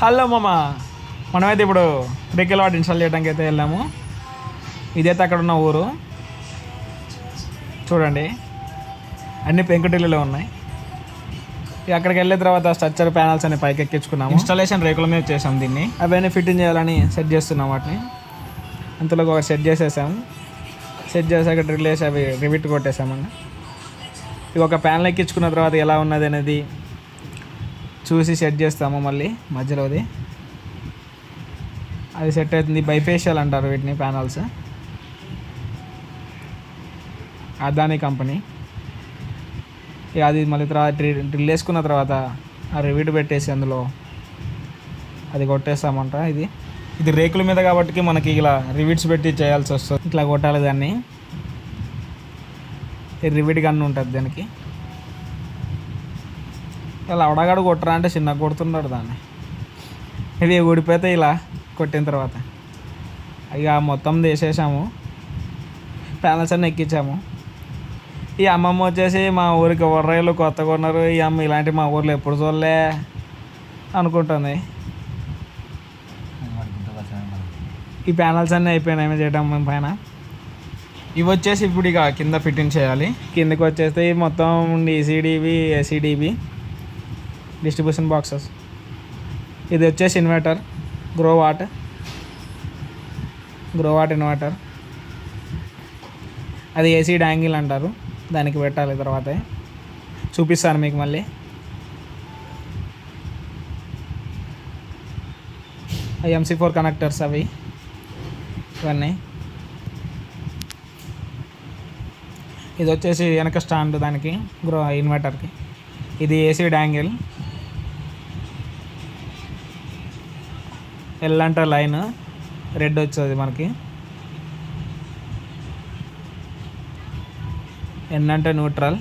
Hello మామ, మనమైతే ఇప్పుడు 3 కిలోవాట్ ఇన్స్టాల్ చేయడానికి అయితే వెళ్ళాము. ఇదైతే అక్కడ ఉన్న ఊరు చూడండి, అన్ని పెంకుటిల్లులో ఉన్నాయి. అక్కడికి వెళ్ళిన తర్వాత స్ట్రక్చర్ ప్యానల్స్ అన్ని పైకి ఎక్కించుకున్నాము. ఇన్స్టాలేషన్ రేకుల మీద చేసాం దీన్ని. అవన్నీ ఫిట్టింగ్ చేయాలని సెట్ చేస్తున్నాం వాటిని. అంతలో ఒక సెట్ చేసేసాము. సెట్ చేసాక డ్రిల్ వేసి అవి రివిట్ కొట్టేసామండి. ఇవి ఒక ప్యానల్ ఎక్కించుకున్న తర్వాత ఎలా ఉన్నది అనేది చూసి సెట్ చేస్తాము. మళ్ళీ మధ్యలోది అది సెట్ అవుతుంది. బైఫేషియల్ అంటారు వీటిని, ప్యానల్స్. అదాని కంపెనీ. ఇక అది మళ్ళీ తర్వాత డ్రిల్ వేసుకున్న తర్వాత ఆ రివిట్ పెట్టేసి అందులో అది కొట్టేస్తామంట. ఇది రేకుల మీద కాబట్టి మనకి ఇలా రివిట్స్ పెట్టి చేయాల్సి వస్తుంది. ఇట్లా కొట్టాలి దాన్ని. ఈ రివిట్ గన్ ఉంటుంది దానికి. ఇలా అవడగాడు కొట్టరా అంటే చిన్నగా కొడుతున్నాడు దాన్ని. ఇది ఊడిపోతే ఇలా కొట్టిన తర్వాత ఇక మొత్తం వేసేసాము. ప్యానల్స్ అన్నీ ఎక్కించాము. ఈ అమ్మమ్మ వచ్చేసి మా ఊరికి వర్రాయిలు కొత్తగా ఉన్నారు, ఈ అమ్మ ఇలాంటి మా ఊర్లో ఎప్పుడు చూడలే అనుకుంటుంది. ఈ ప్యానల్స్ అన్నీ అయిపోయినాయి చేయడం పైన. ఇవి వచ్చేసి ఇప్పుడు ఇక కింద ఫిట్టింగ్ చేయాలి. కిందకి వచ్చేస్తే మొత్తం ఈసీడీవి, ఏసీడీవి డిస్ట్రిబ్యూషన్ బాక్సెస్. ఇది వచ్చేసి ఇన్వర్టర్, గ్రోవాట్ ఇన్వర్టర్. అది ఏసీ డాంగిల్ అంటారు, దానికి పెట్టాలి. తర్వాత చూపిస్తాను మీకు మళ్ళీ. MC4 కనెక్టర్స్ అవి ఇవన్నీ. ఇది వచ్చేసి వెనక స్టాండ్ దానికి, ఇన్వర్టర్కి. ఇది ఏసీ డాంగిల్. ఎల్ అంటే లైన్, రెడ్ వచ్చేది మనకి. ఎన్ అంటే న్యూట్రల్.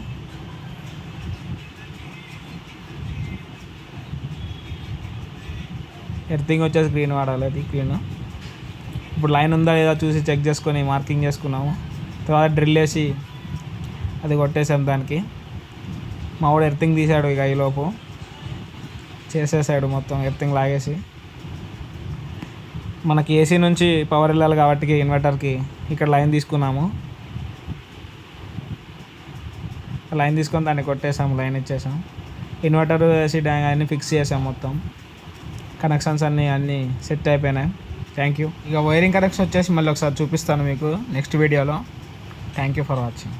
ఎర్తింగ్ వచ్చేసి గ్రీన్ వాడాలి, అది గ్రీన్. ఇప్పుడు లైన్ ఉందా లేదా చూసి చెక్ చేసుకొని మార్కింగ్ చేసుకున్నాము. తర్వాత డ్రిల్ వేసి అది కొట్టేసాం దానికి. మా వాడు ఎర్తింగ్ తీసాడు ఇక ఈలోపు చేసేసాడు మొత్తం ఎర్తింగ్ లాగేసి. మనకి ఏసీ నుంచి పవర్ వెళ్ళాలి కాబట్టి ఇన్వర్టర్కి ఇక్కడ లైన్ తీసుకున్నాము. లైన్ తీసుకొని దాన్ని కొట్టేసాము, లైన్ ఇచ్చేసాం. ఇన్వర్టర్ ఏసీ డ్యాంగ్ అన్నీ ఫిక్స్ చేసాం. మొత్తం కనెక్షన్స్ అన్నీ సెట్ అయిపోయినాయి. Thank you. ఇక వైరింగ్ కనెక్షన్ వచ్చేసి మళ్ళీ ఒకసారి చూపిస్తాను మీకు నెక్స్ట్ వీడియోలో. Thank you for watching.